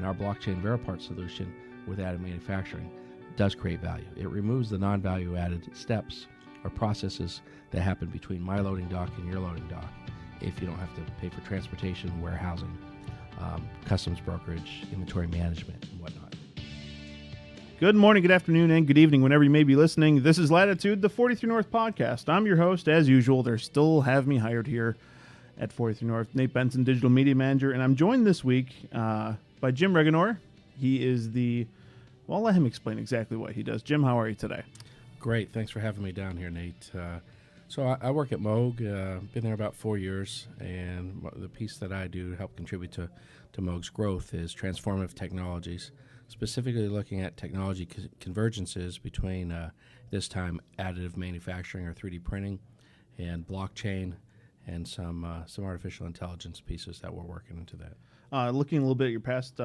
And our blockchain Veripart solution with additive manufacturing does create value. It removes the non-value added steps or processes that happen between my loading dock and your loading dock if you don't have to pay for transportation, warehousing, customs brokerage, inventory management, and whatnot. Good morning, good afternoon, and good evening, whenever you may be listening. This is Latitude, the 43 North podcast. I'm your host, as usual. They still have me hired here at 43 North. Nate Benson, Digital Media Manager, and I'm joined this week by Jim Regenor. He is I'll let him explain exactly what he does. Jim, how are you today? Great. Thanks for having me down here, Nate. So I work at Moog. Been there about 4 years, and the piece that I do to help contribute to Moog's growth is Transformative Technologies, specifically looking at technology convergences between, this time, additive manufacturing or 3D printing and blockchain and some artificial intelligence pieces that we're working into that. Looking a little bit at your past,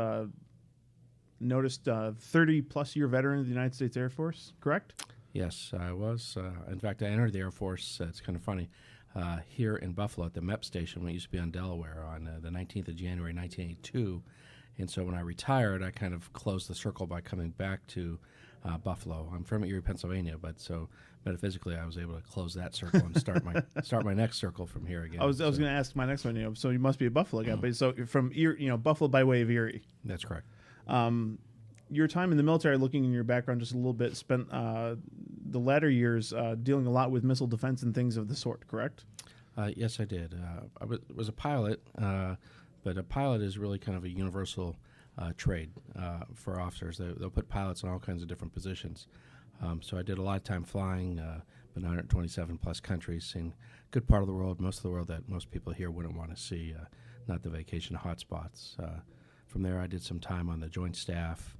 noticed 30-plus year veteran of the United States Air Force, correct? Yes, I was. In fact, I entered the Air Force, it's kind of funny, here in Buffalo at the MEP station when it used to be on Delaware on the 19th of January, 1982. And so when I retired, I kind of closed the circle by coming back to Buffalo. I'm from Erie, Pennsylvania, but so metaphysically I was able to close that circle and start my next circle from here again. I was going to ask my next one. So you must be a Buffalo guy, but so from Erie, Buffalo by way of Erie. That's correct. Your time in the military, looking in your background just a little bit, spent the latter years dealing a lot with missile defense and things of the sort, correct? Yes, I did. I was a pilot, but a pilot is really kind of a universal trade for officers. They'll put pilots in all kinds of different positions. So I did a lot of time flying, but 127 plus countries, seeing a good part of the world, most of the world that most people here wouldn't want to see, not the vacation hotspots. From there, I did some time on the Joint Staff.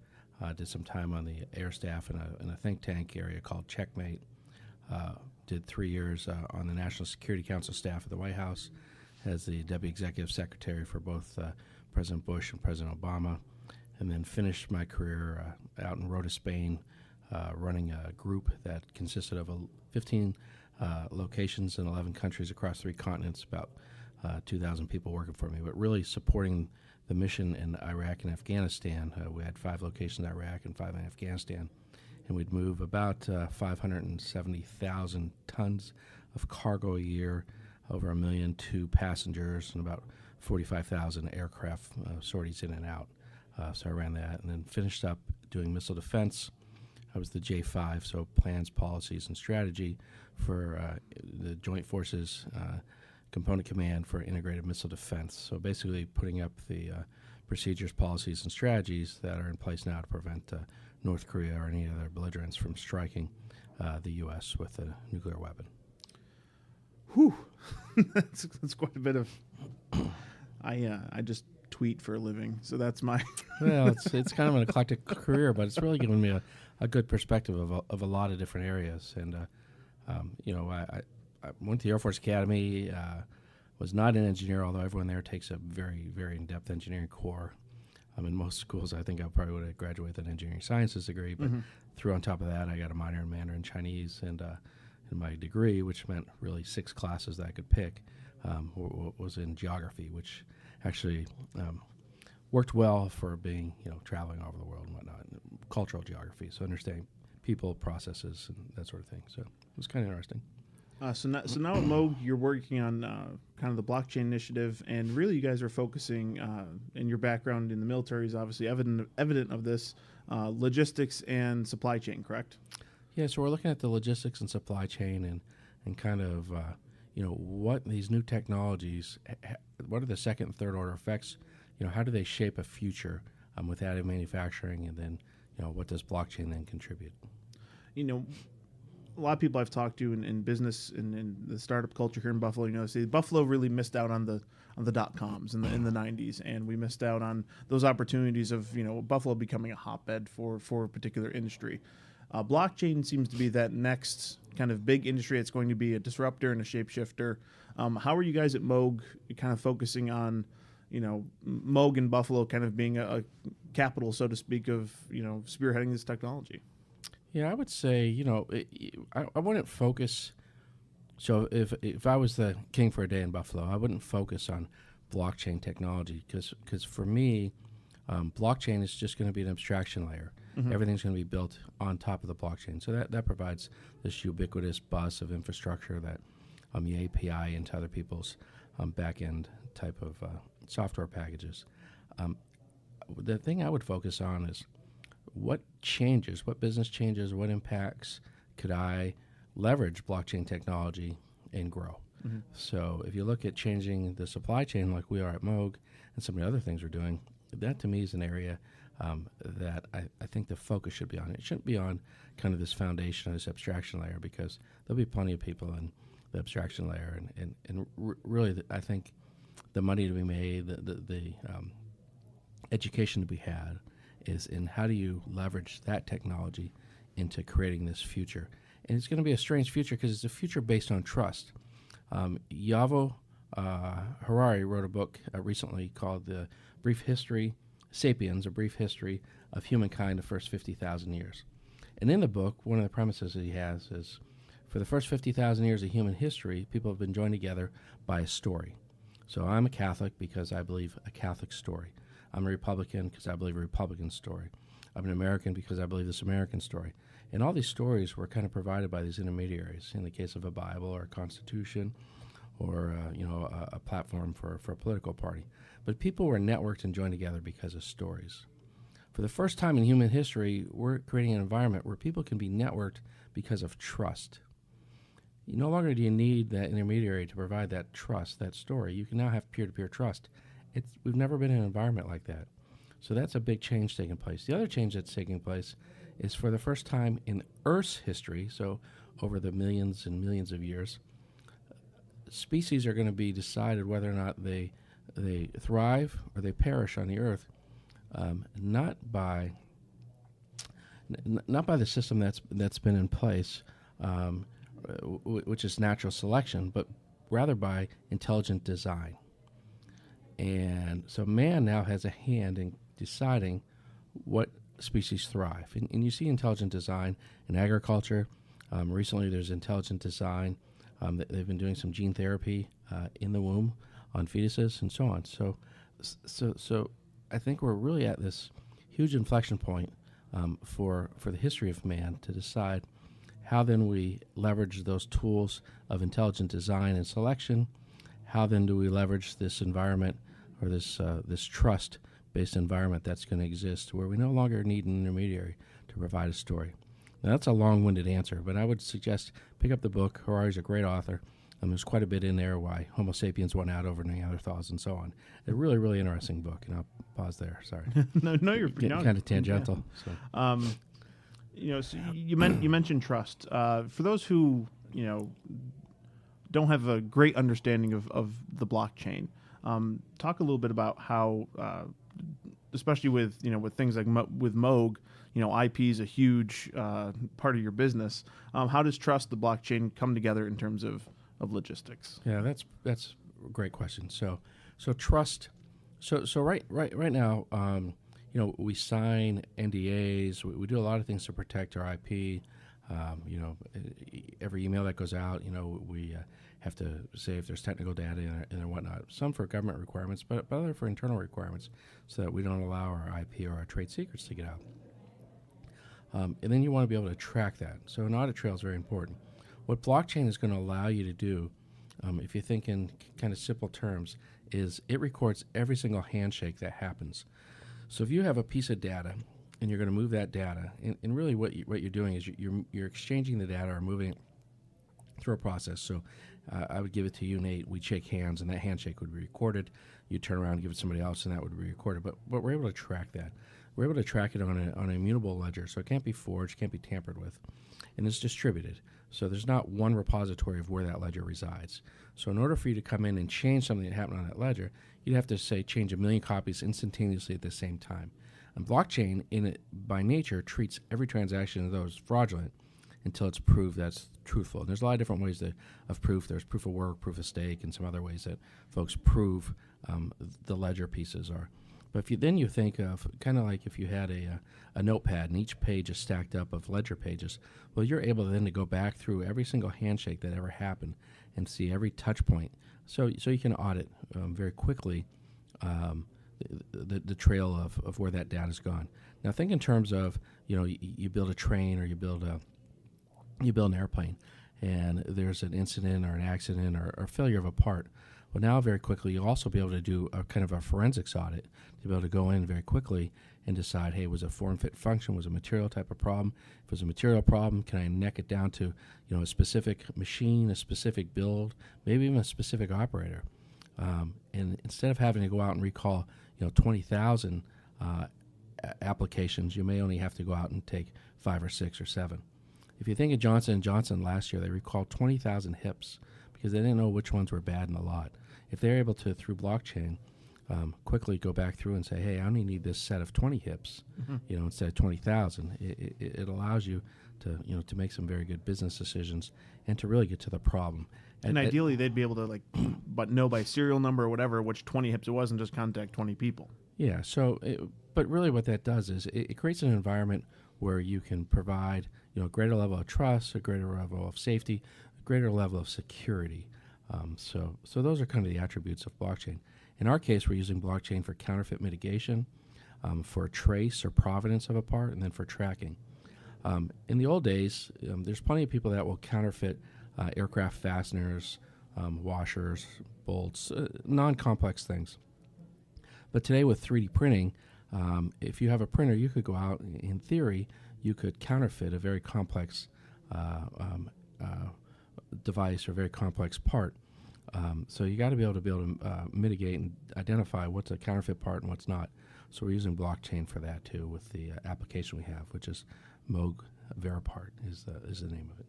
Did some time on the air staff in a think tank area called Checkmate. Did 3 years on the National Security Council staff at the White House as the Deputy Executive Secretary for both President Bush and President Obama, and then finished my career out in Rota, Spain, running a group that consisted of 15 locations in 11 countries across 3 continents, about 2,000 people working for me, but really supporting the mission in Iraq and Afghanistan. We had 5 locations in Iraq and 5 in Afghanistan, and we'd move about 570,000 tons of cargo a year, over 1 million to passengers, and about 45,000 aircraft sorties in and out. So I ran that, and then finished up doing missile defense. I was the J5, so plans, policies, and strategy for the Joint Forces Component Command for Integrated Missile Defense. So basically putting up the procedures, policies, and strategies that are in place now to prevent North Korea or any other belligerents from striking the U.S. with a nuclear weapon. Whew. That's quite a bit of... I just tweet for a living, so that's my... Well, it's kind of an eclectic career, but it's really given me a good perspective of a lot of different areas. And, I went to the Air Force Academy, was not an engineer, although everyone there takes a very, very in-depth engineering core. In most schools, I think I probably would have graduated with an engineering sciences degree, but threw on top of that, I got a minor in Mandarin Chinese, and my degree, which meant really 6 classes that I could pick, was in geography, which actually worked well for being, traveling all over the world and whatnot, cultural geography, so understanding people, processes, and that sort of thing. So it was kind of interesting. So now at Moog, you're working on kind of the blockchain initiative, and really you guys are focusing, and your background in the military is obviously evident of this, logistics and supply chain, correct? Yeah, so we're looking at the logistics and supply chain and kind of, what these new technologies, what are the second and third order effects, how do they shape a future with additive manufacturing, and then, what does blockchain then contribute? A lot of people I've talked to in business and in the startup culture here in Buffalo, say Buffalo really missed out on the .coms in the 90s, and we missed out on those opportunities of Buffalo becoming a hotbed for a particular industry. Blockchain seems to be that next kind of big industry. It's going to be a disruptor and a shapeshifter. How are you guys at Moog kind of focusing on, Moog and Buffalo kind of being a capital, so to speak, of spearheading this technology? Yeah, I would say, I wouldn't focus. So if I was the king for a day in Buffalo, I wouldn't focus on blockchain technology because for me, Blockchain is just going to be an abstraction layer. Everything's going to be built on top of the blockchain. So that provides this ubiquitous bus of infrastructure that the API into other people's back-end type of software packages. The thing I would focus on is what changes, what business changes, what impacts could I leverage blockchain technology and grow? So if you look at changing the supply chain like we are at Moog and some of the other things we're doing, that to me is an area that I think the focus should be on. It shouldn't be on kind of this foundation or this abstraction layer, because there'll be plenty of people in the abstraction layer. And really, I think the money to be made, the education to be had is in how do you leverage that technology into creating this future. And it's going to be a strange future because it's a future based on trust. Yuval Harari wrote a book recently called The Brief History, Sapiens, A Brief History of Humankind the First 50,000 Years. And in the book, one of the premises that he has is, for the first 50,000 years of human history, people have been joined together by a story. So I'm a Catholic because I believe a Catholic story. I'm a Republican because I believe a Republican story. I'm an American because I believe this American story. And all these stories were kind of provided by these intermediaries, in the case of a Bible or a Constitution or a platform for a political party. But people were networked and joined together because of stories. For the first time in human history, we're creating an environment where people can be networked because of trust. No longer do you need that intermediary to provide that trust, that story. You can now have peer-to-peer trust. We've never been in an environment like that. So that's a big change taking place. The other change that's taking place is, for the first time in Earth's history, so over the millions and millions of years, species are going to be decided whether or not they thrive or they perish on the Earth, not by the system that's been in place, which is natural selection, but rather by intelligent design. And so man now has a hand in deciding what species thrive. And you see intelligent design in agriculture. Recently there's intelligent design. They've been doing some gene therapy in the womb on fetuses and so on. So I think we're really at this huge inflection point for the history of man to decide how then we leverage those tools of intelligent design and selection. How then do we leverage this environment, or this trust-based environment that's going to exist, where we no longer need an intermediary to provide a story? Now, that's a long-winded answer, but I would suggest pick up the book. Harari's a great author. There's quite a bit in there why Homo sapiens won out over Neanderthals and so on. A really, really interesting book, and I'll pause there. Sorry. no, you're getting kind of tangential. Yeah. So. So you mentioned trust. For those who don't have a great understanding of the blockchain, talk a little bit about how, especially with things like with Moog, IP is a huge part of your business. How does trust the blockchain come together in terms of logistics? Yeah, that's a great question. So trust. So right now, we sign NDAs. We do a lot of things to protect our IP. Every email that goes out, we have to say if there's technical data in it and whatnot. Some for government requirements, but other for internal requirements, so that we don't allow our IP or our trade secrets to get out. And then you want to be able to track that. So an audit trail is very important. What blockchain is going to allow you to do, if you think in kind of simple terms, is it records every single handshake that happens. So if you have a piece of data and you're going to move that data, and really what you're doing is you're exchanging the data or moving it through a process. So I would give it to you, Nate. We'd shake hands, and that handshake would be recorded. You'd turn around and give it to somebody else, and that would be recorded. But we're able to track that. We're able to track it on an immutable ledger, so it can't be forged, can't be tampered with, and it's distributed. So there's not one repository of where that ledger resides. So in order for you to come in and change something that happened on that ledger, you'd have to, say, change 1 million copies instantaneously at the same time. And blockchain, by nature, treats every transaction of those fraudulent until it's proved that's truthful. And there's a lot of different ways of proof. There's proof of work, proof of stake, and some other ways that folks prove the ledger pieces are. But if you think of kind of like if you had a notepad and each page is stacked up of ledger pages, well, you're able then to go back through every single handshake that ever happened and see every touch point. So you can audit very quickly the trail of where that data's gone. Now think in terms of, you build a train or you build an airplane, and there's an incident or an accident or failure of a part. Well, now very quickly you'll also be able to do a kind of a forensics audit to be able to go in very quickly and decide, hey, was it a form fit function, was it a material type of problem? If it was a material problem, can I neck it down to a specific machine, a specific build, maybe even a specific operator? And instead of having to go out and recall 20,000 applications, you may only have to go out and take 5 or 6 or 7. If you think of Johnson & Johnson last year, they recalled 20,000 hips because they didn't know which ones were bad in the lot. If they're able to, through blockchain, quickly go back through and say, hey, I only need this set of 20 hips, instead of 20,000, it allows you to make some very good business decisions and to really get to the problem. And ideally, they'd be able to but know by serial number or whatever which 20 hips it was, and just contact 20 people. Yeah. So, but really, what that does is it creates an environment where you can provide a greater level of trust, a greater level of safety, a greater level of security. So those are kind of the attributes of blockchain. In our case, we're using blockchain for counterfeit mitigation, for trace or provenance of a part, and then for tracking. In the old days, there's plenty of people that will counterfeit aircraft fasteners, washers, bolts, non-complex things. But today with 3D printing, if you have a printer, you could go out, in theory, you could counterfeit a very complex device or very complex part. So you got to be able to mitigate and identify what's a counterfeit part and what's not. So we're using blockchain for that too with the application we have, which is Moog Veripart is the name of it.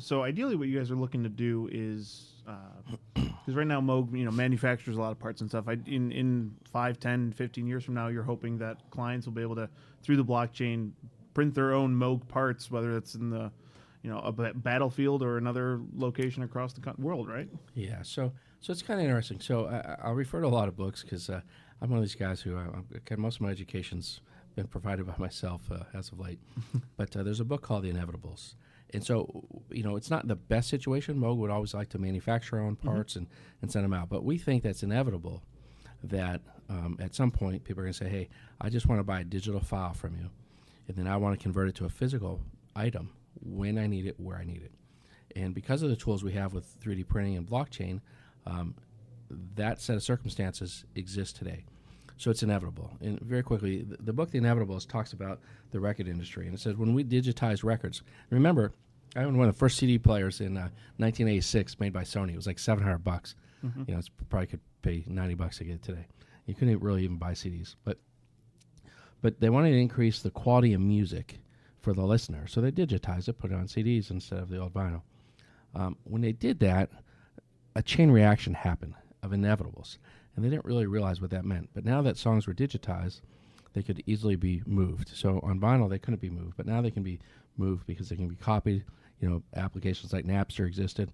So ideally what you guys are looking to do is, because right now Moog, manufactures a lot of parts and stuff. In 5, 10, 15 years from now, you're hoping that clients will be able to, through the blockchain, print their own Moog parts, whether it's in the, a battlefield or another location across the world, right? Yeah. So it's kind of interesting. So I'll refer to a lot of books because I'm one of these guys who most of my education's been provided by myself as of late. But there's a book called The Inevitables. And so, it's not the best situation. Moog would always like to manufacture our own parts and send them out. But we think that's inevitable that at some point people are going to say, hey, I just want to buy a digital file from you, and then I want to convert it to a physical item when I need it, where I need it. And because of the tools we have with 3D printing and blockchain, that set of circumstances exists today. So it's inevitable. And very quickly, the book, The Inevitables, talks about the record industry. And it says when we digitize records, remember, I owned one of the first CD players in 1986 made by Sony. It was like $700. It's probably could pay $90 to get it today. You couldn't really even buy CDs. But they wanted to increase the quality of music for the listener. So they digitized it, put it on CDs instead of the old vinyl. When they did that, a chain reaction happened of inevitables. And they didn't really realize what that meant. But now that songs were digitized, they could easily be moved. So on vinyl, they couldn't be moved. But now they can be moved because they can be copied. Applications like Napster existed.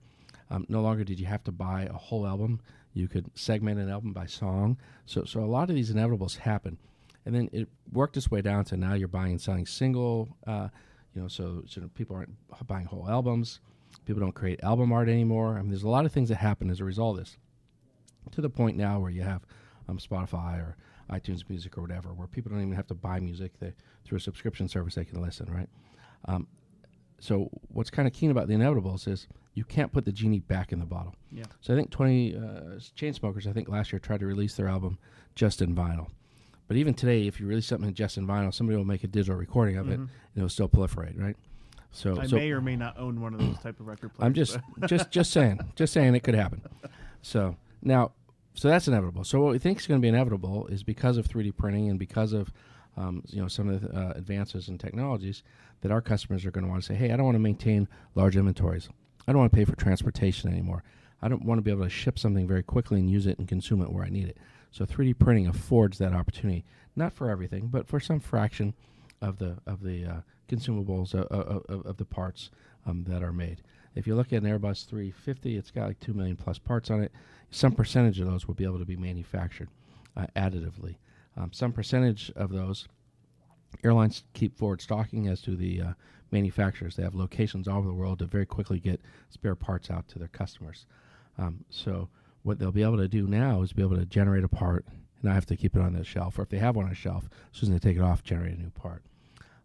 No longer did you have to buy a whole album. You could segment an album by song. So a lot of these inevitables happen. And then it worked its way down to now you're buying and selling single. So people aren't buying whole albums. People don't create album art anymore. There's a lot of things that happen as a result of this. To the point now where you have Spotify or iTunes Music or whatever, where people don't even have to buy music. Through a subscription service, they can listen, right? So what's kind of keen about the inevitables is you can't put the genie back in the bottle. Yeah. So I think 20 Chainsmokers, I think last year, tried to release their album just in vinyl. But even today, if you release something just in vinyl, somebody will make a digital recording of it, and it'll still proliferate, right? So I may or may not own one of those type of record players. I'm just saying it could happen. So that's inevitable. So what we think is going to be inevitable is because of 3D printing and because of some of the advances in technologies that our customers are going to want to say, hey, I don't want to maintain large inventories. I don't want to pay for transportation anymore. I don't want to be able to ship something very quickly and use it and consume it where I need it. So 3D printing affords that opportunity, not for everything, but for some fraction of the consumables of the parts that are made. If you look at an Airbus 350, it's got like 2 million plus parts on it. Some percentage of those will be able to be manufactured additively. Some percentage of those, airlines keep forward stocking, as do the manufacturers. They have locations all over the world to very quickly get spare parts out to their customers. So what they'll be able to do now is be able to generate a part and not have to keep it on the shelf. Or if they have one on a shelf, as soon as they take it off, generate a new part.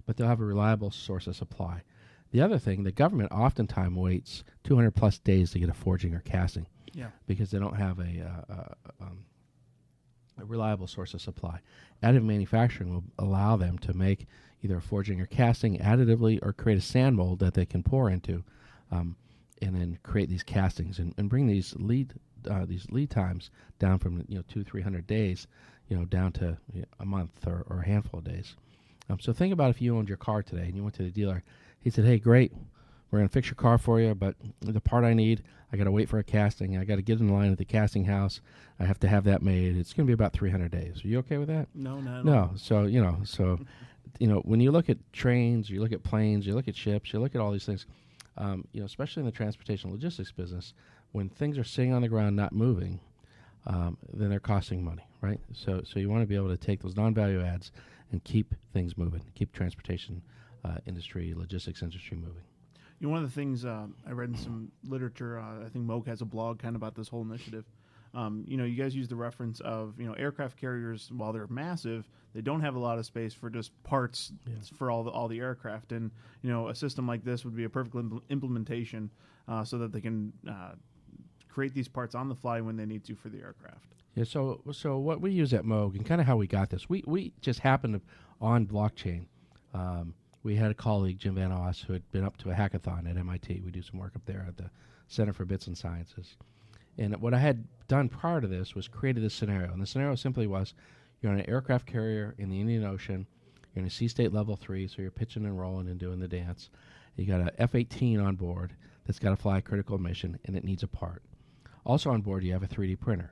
But they'll have a reliable source of supply. The other thing, the government oftentimes waits 200 plus days to get a forging or casting because they don't have a reliable source of supply. Additive manufacturing will allow them to make either a forging or casting additively or create a sand mold that they can pour into and then create these castings and bring these lead times down from 200-300 days down to a month or a handful of days. So think about if you owned your car today and you went to the dealer. He said, hey, great, we're going to fix your car for you, but the part I need, I got to wait for a casting. I got to get in line at the casting house. I have to have that made. It's going to be about 300 days. Are you okay with that? No, not at all. No. So, when you look at trains, you look at planes, you look at ships, you look at all these things, especially in the transportation logistics business, when things are sitting on the ground not moving, then they're costing money, right? So you want to be able to take those non-value adds and keep things moving, keep transportation industry, logistics industry moving. One of the things I read in some literature, I think Moog has a blog kind of about this whole initiative. You guys use the reference of, aircraft carriers, while they're massive, they don't have a lot of space for just parts for all the aircraft. And, a system like this would be a perfect implementation so that they can create these parts on the fly when they need to for the aircraft. Yeah, so what we use at Moog and kind of how we got this, we just happened to, on blockchain, we had a colleague, Jim Regenor, who had been up to a hackathon at MIT. We do some work up there at the Center for Bits and Sciences. And what I had done prior to this was created this scenario. And the scenario simply was, you're on an aircraft carrier in the Indian Ocean, you're in a sea state level 3, so you're pitching and rolling and doing the dance. You got a F-18 on board that's got to fly a critical mission, and it needs a part. Also on board, you have a 3D printer.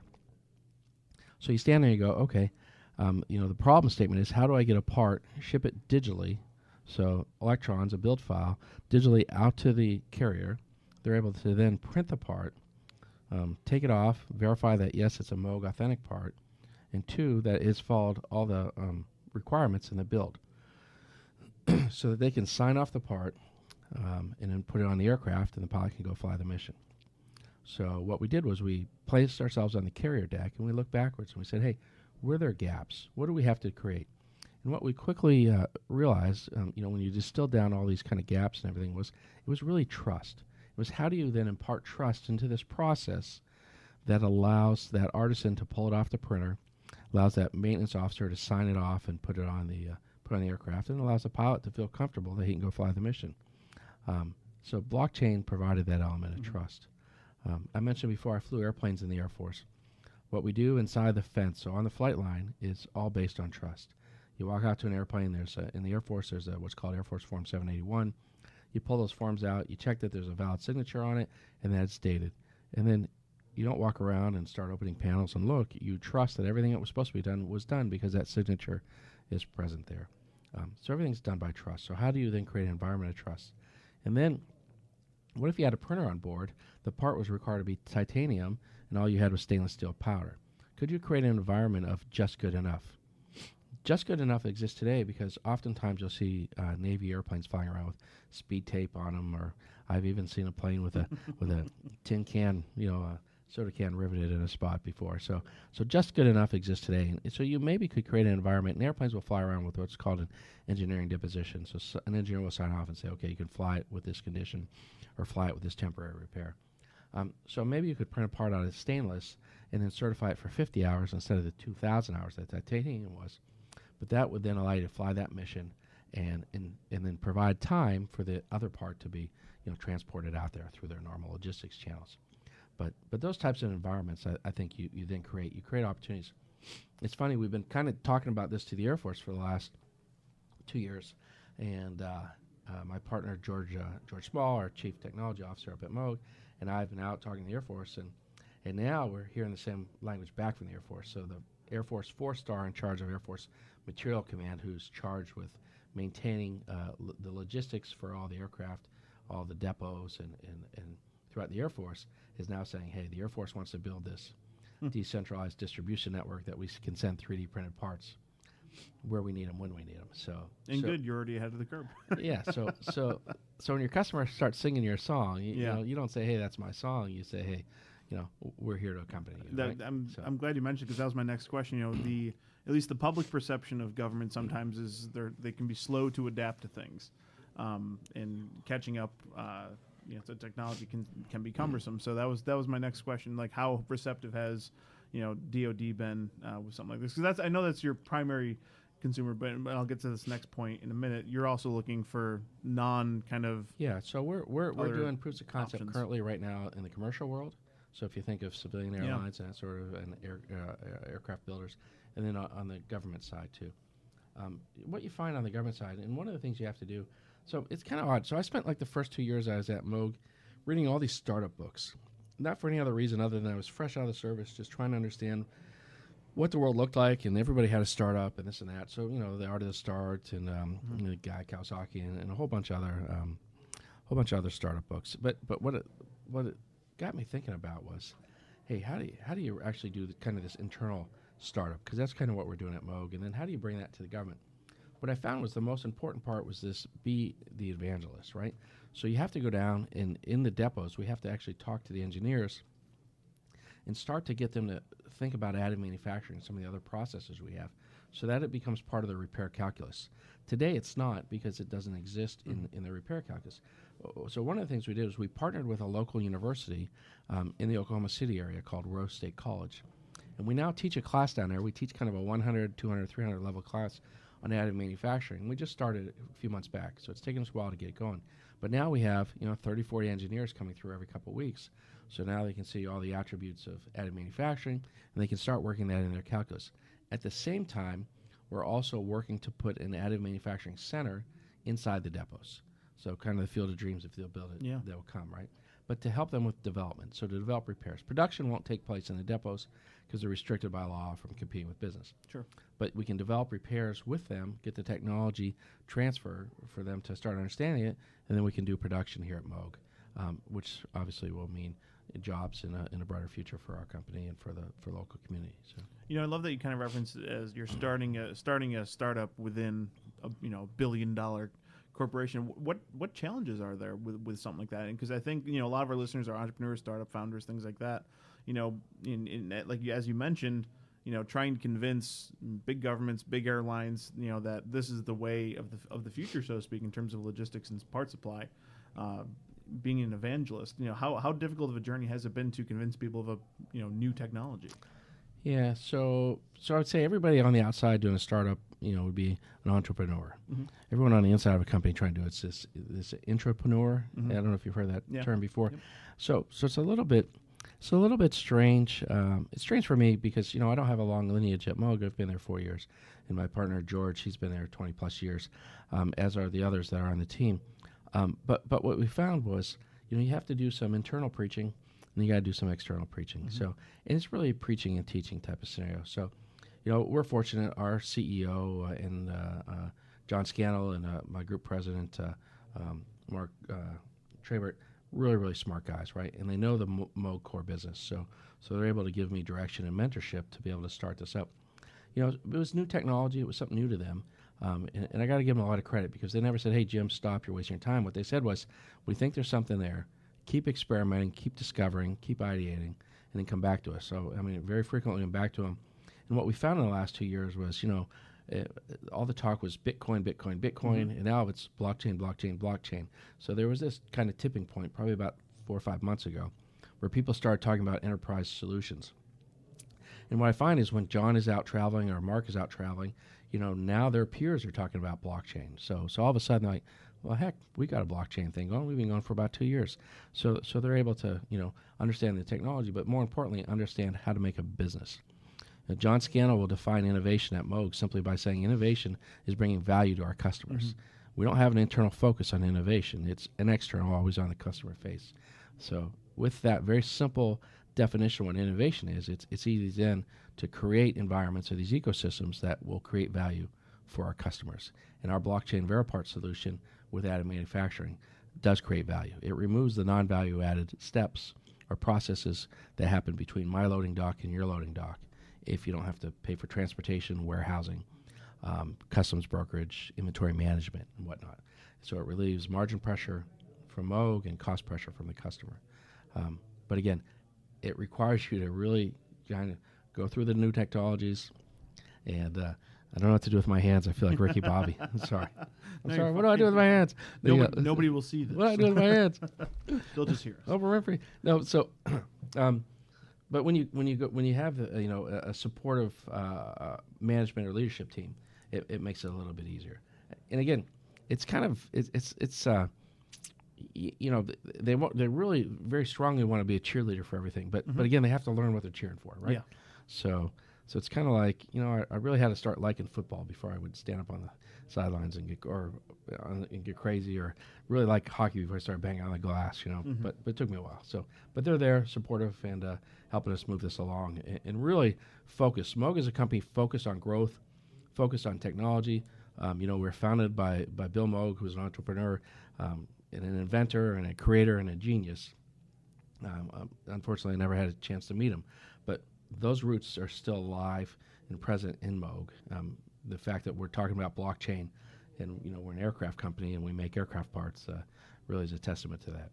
So you stand there and you go, okay, the problem statement is, how do I get a part, ship it digitally, so electrons, a build file, digitally out to the carrier. They're able to then print the part, take it off, verify that, yes, it's a Moog authentic part, and 2, that it's followed all the requirements in the build so that they can sign off the part and then put it on the aircraft, and the pilot can go fly the mission. So what we did was we placed ourselves on the carrier deck, and we looked backwards, and we said, hey, were there gaps? What do we have to create? And what we quickly realized, when you distill down all these kind of gaps and everything, was it was really trust. It was, how do you then impart trust into this process that allows that artisan to pull it off the printer, allows that maintenance officer to sign it off and put it on the aircraft, and allows the pilot to feel comfortable that he can go fly the mission. So blockchain provided that element of trust. I mentioned before, I flew airplanes in the Air Force. What we do inside the fence, so on the flight line, is all based on trust. You walk out to an airplane, in the Air Force, there's what's called Air Force Form 781. You pull those forms out, you check that there's a valid signature on it, and that it's dated. And then you don't walk around and start opening panels and look. You trust that everything that was supposed to be done was done because that signature is present there. So everything's done by trust. So how do you then create an environment of trust? And then what if you had a printer on board? The part was required to be titanium, and all you had was stainless steel powder. Could you create an environment of just good enough? Just good enough exists today because oftentimes you'll see Navy airplanes flying around with speed tape on them, or I've even seen a plane with a tin can, soda can riveted in a spot before. So just good enough exists today. And so you maybe could create an environment, and airplanes will fly around with what's called an engineering deposition. So an engineer will sign off and say, okay, you can fly it with this condition, or fly it with this temporary repair. So maybe you could print a part out of stainless and then certify it for 50 hours instead of the 2,000 hours that titanium was. But that would then allow you to fly that mission and then provide time for the other part to be transported out there through their normal logistics channels. But those types of environments, I think you then create opportunities. It's funny, we've been kind of talking about this to the Air Force for the last 2 years, and my partner George Small, our Chief Technology Officer up at Moog, and I've been out talking to the Air Force, and now we're hearing the same language back from the Air Force. So the Air Force 4-star in charge of Air Force Material Command, who's charged with maintaining the logistics for all the aircraft, all the depots, and throughout the Air Force, is now saying, hey, the Air Force wants to build this decentralized distribution network that we can send 3D printed parts where we need them, when we need them. So good, you're already ahead of the curve. Yeah. So when your customer starts singing your song, you don't say, hey, that's my song. You say, hey, we're here to accompany you. That, Right? I'm glad you mentioned, because that was my next question. At least the public perception of government sometimes is they can be slow to adapt to things, and catching up. So technology can be cumbersome. So that was my next question. Like, how receptive has DoD been with something like this? Because I know that's your primary consumer, but I'll get to this next point in a minute. You're also looking for non kind of So we're doing proofs of concept options. currently right now in the commercial world. So if you think of civilian airlines and that sort of and aircraft builders, and then on the government side too. What you find on the government side, and one of the things you have to do, so it's kind of odd. So I spent like the first 2 years I was at Moog reading all these startup books, not for any other reason other than I was fresh out of the service, just trying to understand what the world looked like, and everybody had a startup and this and that. So the art of the start and the guy Kawasaki and a whole bunch of other startup books. But what it got me thinking about was, hey, how do you actually do kind of this internal startup? Because that's kind of what we're doing at Moog. And then how do you bring that to the government? What I found was the most important part was this: be the evangelist, right? So you have to go down in the depots. We have to actually talk to the engineers and start to get them to think about additive manufacturing, some of the other processes we have, so that it becomes part of the repair calculus. Today it's not, because it doesn't exist in the repair calculus. So one of the things we did is we partnered with a local university in the Oklahoma City area called Rose State College. And we now teach a class down there. We teach kind of a 100, 200, 300 level class on additive manufacturing. We just started a few months back, so it's taken us a while to get it going. But now we have 30, 40 engineers coming through every couple of weeks. So now they can see all the attributes of additive manufacturing, and they can start working that in their calculus. At the same time, we're also working to put an additive manufacturing center inside the depots. So kind of the field of dreams, if they'll build it, they'll come, right? But to help them with development, so to develop repairs. Production won't take place in the depots because they're restricted by law from competing with business. Sure. But we can develop repairs with them, get the technology transfer for them to start understanding it, and then we can do production here at Moog, which obviously will mean jobs in a brighter future for our company and for the local community. So I love that you kind of referenced it as you're starting a startup within a billion-dollar corporation. What challenges are there with something like that? And because I think a lot of our listeners are entrepreneurs, startup founders, things like that. In like as you mentioned, trying to convince big governments, big airlines, that this is the way of the future, so to speak, in terms of logistics and part supply. Being an evangelist, how difficult of a journey has it been to convince people of a new technology? Yeah, so I would say everybody on the outside doing a startup, would be an entrepreneur. Mm-hmm. Everyone on the inside of a company trying to do it's this intrapreneur. Mm-hmm. I don't know if you've heard that term before. Yep. So it's a little bit strange. It's strange for me because I don't have a long lineage at Moog. I've been there 4 years, and my partner George, he's been there 20 plus years, as are the others that are on the team. But what we found was, you have to do some internal preaching, and you got to do some external preaching. Mm-hmm. So, and it's really a preaching and teaching type of scenario. So, we're fortunate. Our CEO and John Scannell and my group president Mark Trabert, really, really smart guys, right? And they know the Moog core business. So they're able to give me direction and mentorship to be able to start this up. It was new technology. It was something new to them. And I got to give them a lot of credit because they never said, hey, Jim, stop, you're wasting your time. What they said was, we think there's something there. Keep experimenting, keep discovering, keep ideating, and then come back to us. So, very frequently I'm back to them. And what we found in the last 2 years was, all the talk was Bitcoin, Bitcoin, Bitcoin, mm-hmm. and now it's blockchain, blockchain, blockchain. So there was this kind of tipping point probably about 4 or 5 months ago where people started talking about enterprise solutions. And what I find is when John is out traveling or Mark is out traveling, now their peers are talking about blockchain. So all of a sudden they're like, well, heck, we got a blockchain thing going. We've been going for about 2 years. So they're able to, understand the technology, but more importantly, understand how to make a business. Now, John Scannell will define innovation at Moog simply by saying innovation is bringing value to our customers. Mm-hmm. We don't have an internal focus on innovation. It's an external, always on the customer face. So with that very simple definition of what innovation is, it's easy then to create environments or these ecosystems that will create value for our customers. And our blockchain Veripart solution with additive manufacturing does create value. It removes the non-value added steps or processes that happen between my loading dock and your loading dock if you don't have to pay for transportation, warehousing, customs brokerage, inventory management, and whatnot. So it relieves margin pressure from Moog and cost pressure from the customer. But again, it requires you to really kind of go through the new technologies. And I don't know what to do with my hands. I feel like Ricky Bobby. I'm sorry. I'm No, sorry. you're What do I do with my hands? Nobody will see this. What do I do with my hands? They'll just hear us. Oprah Winfrey. No. So, but when you have a supportive management or leadership team, it makes it a little bit easier. And again, it's kind of they really very strongly want to be a cheerleader for everything, but again, they have to learn what they're cheering for, right? Yeah. So it's kind of like, I really had to start liking football before I would stand up on the sidelines and get crazy, or really like hockey before I started banging on the glass, But it took me a while. So, but they're there, supportive, and helping us move this along and really focus. Moog is a company focused on growth, focused on technology. We're founded by Bill Moog, who's an entrepreneur, and an inventor, and a creator, and a genius. Unfortunately, I never had a chance to meet him, but those roots are still alive and present in Moog. The fact that we're talking about blockchain, and we're an aircraft company and we make aircraft parts, really is a testament to that.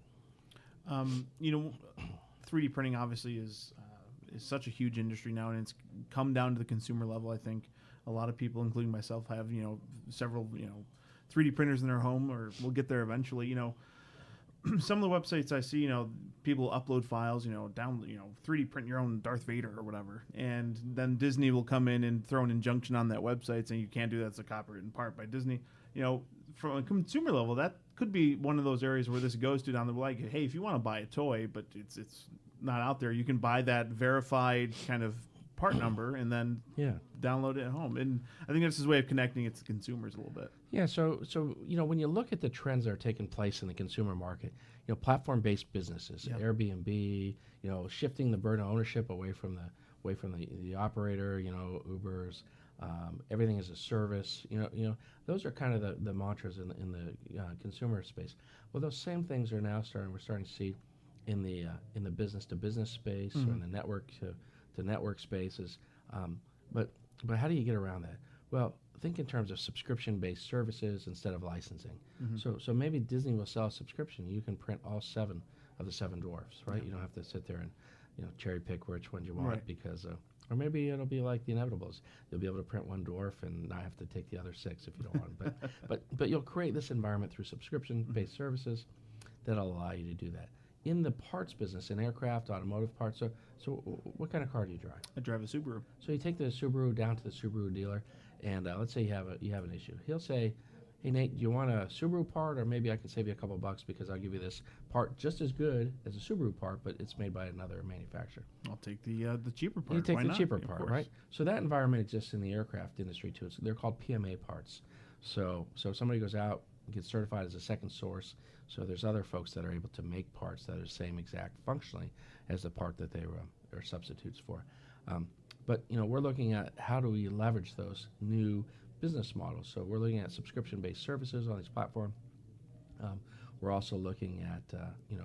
3D printing obviously is such a huge industry now, and it's come down to the consumer level. I think a lot of people, including myself, have several 3D printers in their home, or we'll get there eventually. Some of the websites I see, people upload files, 3D print your own Darth Vader or whatever, and then Disney will come in and throw an injunction on that website saying you can't do that. It's a copyrighted part by Disney. From a consumer level, that could be one of those areas where this goes to down the like, hey, if you want to buy a toy, but it's not out there, you can buy that verified kind of part number and then download it at home. And I think that's his way of connecting it to consumers a little bit. Yeah, so when you look at the trends that are taking place in the consumer market, platform-based businesses, Airbnb, shifting the burden of ownership away from the operator, Ubers, everything as a service, those are kind of the mantras in the consumer space. Well, those same things are now we're starting to see in the business to business space, or in the network to network spaces. But how do you get around that? Well, think in terms of subscription-based services instead of licensing. So maybe Disney will sell a subscription. You can print all 7 of the 7 dwarfs, right? You don't have to sit there and cherry pick which ones you want, because or maybe it'll be like the Inevitables. You'll be able to print 1 dwarf and not have to take the other 6 if you don't want. But you'll create this environment through subscription-based services that'll allow you to do that. In the parts business, in aircraft, automotive parts, so what kind of car do you drive? I drive a Subaru. So you take the Subaru down to the Subaru dealer, and let's say you have an issue. He'll say, "Hey Nate, do you want a Subaru part, or maybe I can save you a couple bucks because I'll give you this part just as good as a Subaru part, but it's made by another manufacturer." I'll take the cheaper part. You take Why the not? cheaper part, right? So that environment exists in the aircraft industry too. They're called PMA parts. So somebody goes out and gets certified as a second source. So there's other folks that are able to make parts that are the same exact functionally as the part that they are substitutes for. But we're looking at how do we leverage those new business models. So we're looking at subscription-based services on this platform. We're also looking at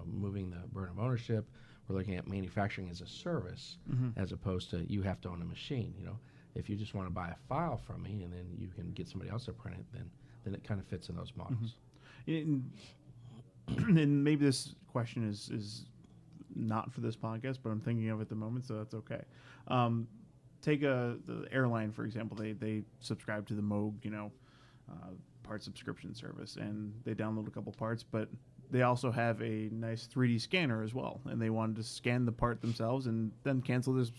moving the burden of ownership. We're looking at manufacturing as a service, as opposed to you have to own a machine. If you just want to buy a file from me and then you can get somebody else to print it, then it kind of fits in those models. And maybe this question is not for this podcast, but I'm thinking of it at the moment, so that's okay. Take the airline, for example. They subscribe to the Moog, part subscription service, and they download a couple parts, but they also have a nice 3D scanner as well, and they wanted to scan the part themselves and then cancel this.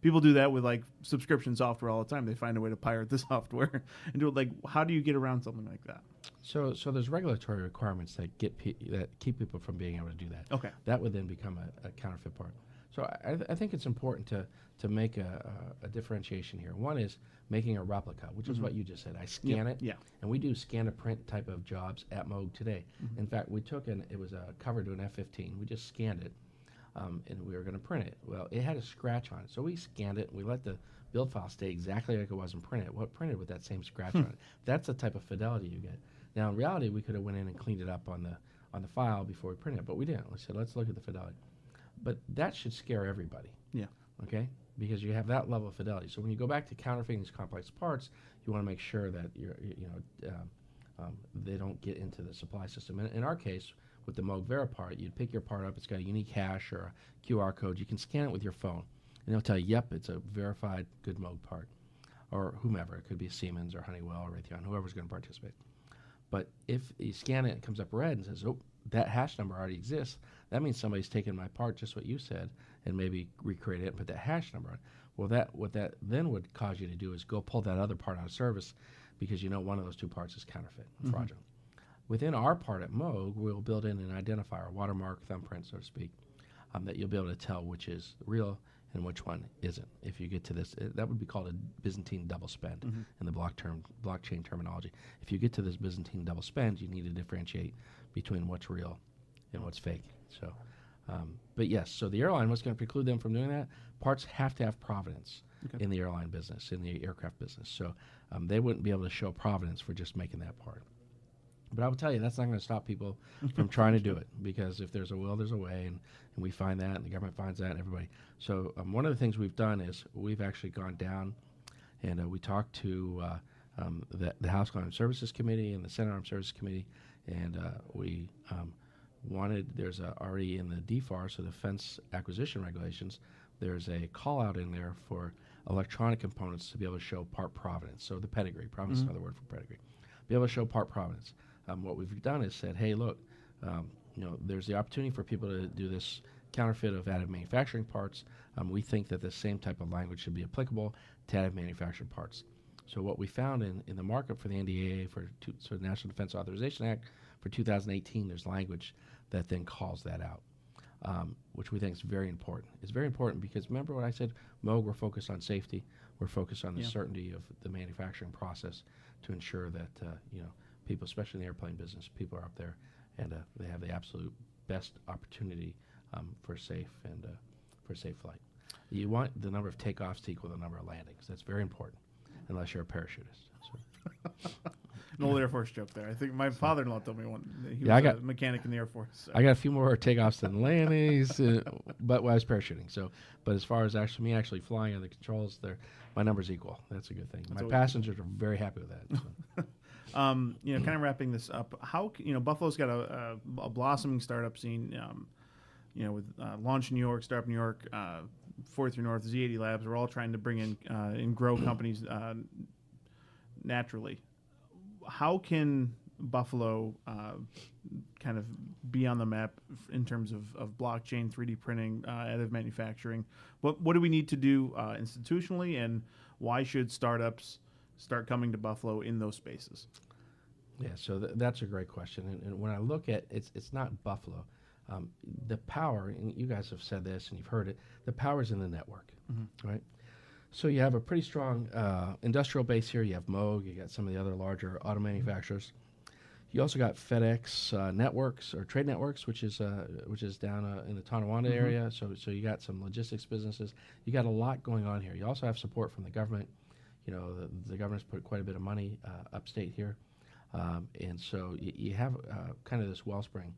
People do that with like subscription software all the time. They find a way to pirate the software and do it. Like, how do you get around something like that? So there's regulatory requirements that that keep people from being able to do that. Okay. That would then become a counterfeit part. So I think it's important to make a differentiation here. One is making a replica, which is what you just said. I scan it, and we do scan-to-print type of jobs at Moog today. In fact, we took it was a cover to an F-15. We just scanned it, and we were going to print it. Well, it had a scratch on it, so we scanned it, and we let the build file stay exactly like it was and print it. Well, it printed with that same scratch on it. That's the type of fidelity you get. Now, in reality, we could have went in and cleaned it up on the file before we printed it, but we didn't. We said, let's look at the fidelity. But that should scare everybody. Yeah. Okay? Because you have that level of fidelity. So when you go back to counterfeiting these complex parts, you want to make sure that they don't get into the supply system. In our case, with the Moog Vera part, you'd pick your part up. It's got a unique hash or a QR code. You can scan it with your phone, and it'll tell you, yep, it's a verified good Moog part, or whomever. It could be Siemens or Honeywell or Raytheon, whoever's going to participate. But if you scan it, it comes up red and says, oh, that hash number already exists. That means somebody's taken my part, just what you said, and maybe recreate it and put that hash number on. Well, what that then would cause you to do is go pull that other part out of service, because you know one of those two parts is counterfeit, fraudulent. Within our part at Moog, we'll build in an identifier, a watermark, thumbprint, so to speak, that you'll be able to tell which is real and which one isn't. If you get to this, that would be called a Byzantine double spend in the blockchain terminology. If you get to this Byzantine double spend, you need to differentiate between what's real and what's fake. So, but yes, so the airline, what's going to preclude them from doing that? Parts have to have provenance in the airline business, in the aircraft business. So they wouldn't be able to show provenance for just making that part. But I will tell you, that's not going to stop people from trying to do it, because if there's a will, there's a way, and we find that, and the government finds that, and everybody. So one of the things we've done is we've actually gone down, and we talked to the House Armed Services Committee and the Senate Armed Services Committee, and we wanted, there's already in the DFAR, so Defense Acquisition Regulations, there's a call out in there for electronic components to be able to show part provenance. So the pedigree, provenance is another word for pedigree. Be able to show part provenance. What we've done is said, hey, look, there's the opportunity for people to do this counterfeit of additive manufacturing parts. We think that the same type of language should be applicable to additive manufactured parts. So what we found in the markup for the NDAA, so the National Defense Authorization Act for 2018, there's language that then calls that out, which we think is very important. It's very important because remember what I said, Moog, we're focused on safety. We're focused on the certainty of the manufacturing process to ensure that, people, especially in the airplane business, people are up there and they have the absolute best opportunity for safe flight. You want the number of takeoffs to equal the number of landings. That's very important, unless you're a parachutist. So. An old Air Force joke there. I think my father-in-law told me one. He was a mechanic in the Air Force. So. I got a few more takeoffs than landings, but when I was parachuting. So, but as far as me actually flying on the controls, my number's equal. That's a good thing. My passengers are very happy with that. So. Kind of wrapping this up. How Buffalo's got a blossoming startup scene. With Launch New York, Startup New York, 43 North, Z80 Labs. We're all trying to bring in and grow companies naturally. How can Buffalo kind of be on the map in terms of blockchain, 3D printing, additive manufacturing? What do we need to do institutionally, and why should startups start coming to Buffalo in those spaces? Yeah, so that's a great question. And when I look at it's not Buffalo. The power, and you guys have said this and you've heard it, the power is in the network, right? So you have a pretty strong industrial base here. You have Moog. You got some of the other larger auto manufacturers. You also got FedEx networks or trade networks, which is down in the Tonawanda area. So you got some logistics businesses. You got a lot going on here. You also have support from the government. The government's put quite a bit of money upstate here, and so you have kind of this wellspring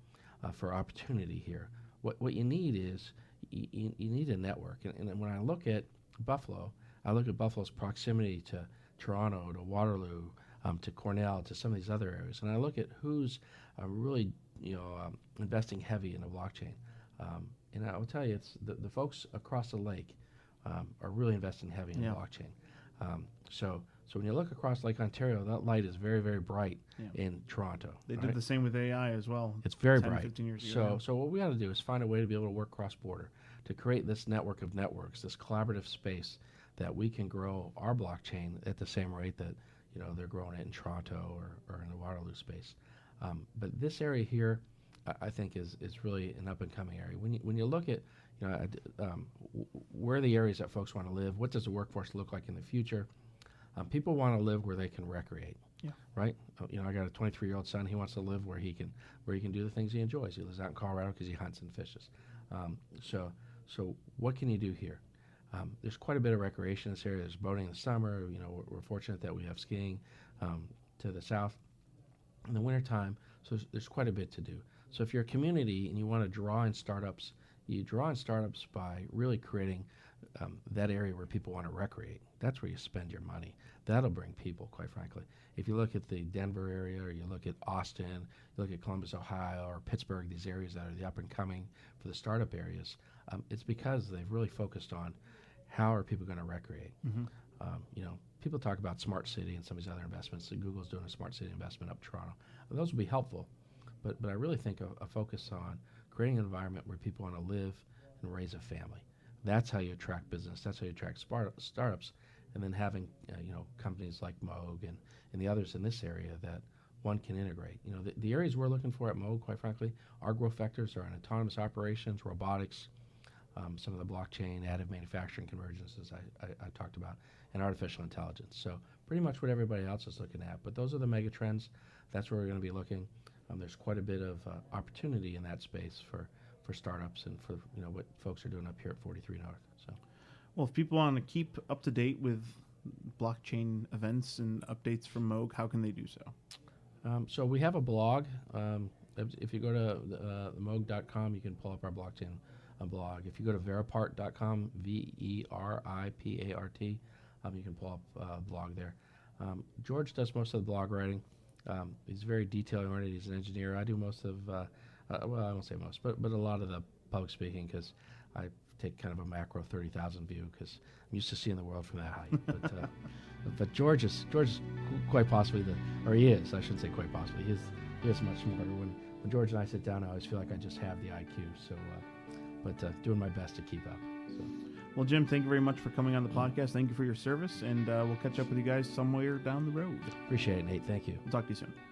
for opportunity here. What you need is you need a network. And when I look at Buffalo, I look at Buffalo's proximity to Toronto, to Waterloo, to Cornell, to some of these other areas, and I look at who's really investing heavy in the blockchain. And I will tell you, it's the folks across the lake are really investing heavy in the blockchain. So when you look across Lake Ontario, that light is very, very bright in Toronto. They did the same with AI as well. It's very 10, bright. 15 years ago. So what we got to do is find a way to be able to work cross-border, to create this network of networks, this collaborative space that we can grow our blockchain at the same rate that they're growing it in Toronto or in the Waterloo space. But this area here, I think, is really an up-and-coming area. When you look at where are the areas that folks want to live, what does the workforce look like in the future? People want to live where they can recreate, right? I got a 23-year-old son. He wants to live where he can do the things he enjoys. He lives out in Colorado because he hunts and fishes. So what can you do here? There's quite a bit of recreation in this area. There's boating in the summer. We're fortunate that we have skiing to the south in the wintertime. So there's quite a bit to do. So if you're a community and you want to draw in startups, you draw in startups by really creating that area where people want to recreate. That's where you spend your money. That'll bring people, quite frankly. If you look at the Denver area, or you look at Austin, you look at Columbus, Ohio, or Pittsburgh, these areas that are the up and coming for the startup areas, it's because they've really focused on how are people going to recreate. People talk about smart city and some of these other investments. So Google's doing a smart city investment up Toronto. And those will be helpful, but I really think a focus on creating an environment where people want to live and raise a family. That's how you attract business. That's how you attract startups. And then having companies like Moog and the others in this area that one can integrate. The areas we're looking for at Moog, quite frankly, our growth vectors are in autonomous operations, robotics, some of the blockchain, additive manufacturing convergences I talked about, and artificial intelligence. So pretty much what everybody else is looking at. But those are the mega trends. That's where we're going to be looking. There's quite a bit of opportunity in that space for startups and for what folks are doing up here at 43 North. So, well, if people want to keep up to date with blockchain events and updates from Moog, how can they do so? So we have a blog. If you go to the Moog.com, you can pull up our blockchain blog. If you go to veripart.com, VERIPART, you can pull up a blog there. George does most of the blog writing. He's very detail-oriented. He's an engineer. I do most of, well, I won't say most, but a lot of the public speaking, because I take kind of a macro 30,000 view because I'm used to seeing the world from that height. But George is quite possibly he is. I shouldn't say quite possibly. He is much smarter. When George and I sit down, I always feel like I just have the IQ. So, but doing my best to keep up. So. Well, Jim, thank you very much for coming on the podcast. Thank you for your service, and we'll catch up with you guys somewhere down the road. Appreciate it, Nate. Thank you. We'll talk to you soon.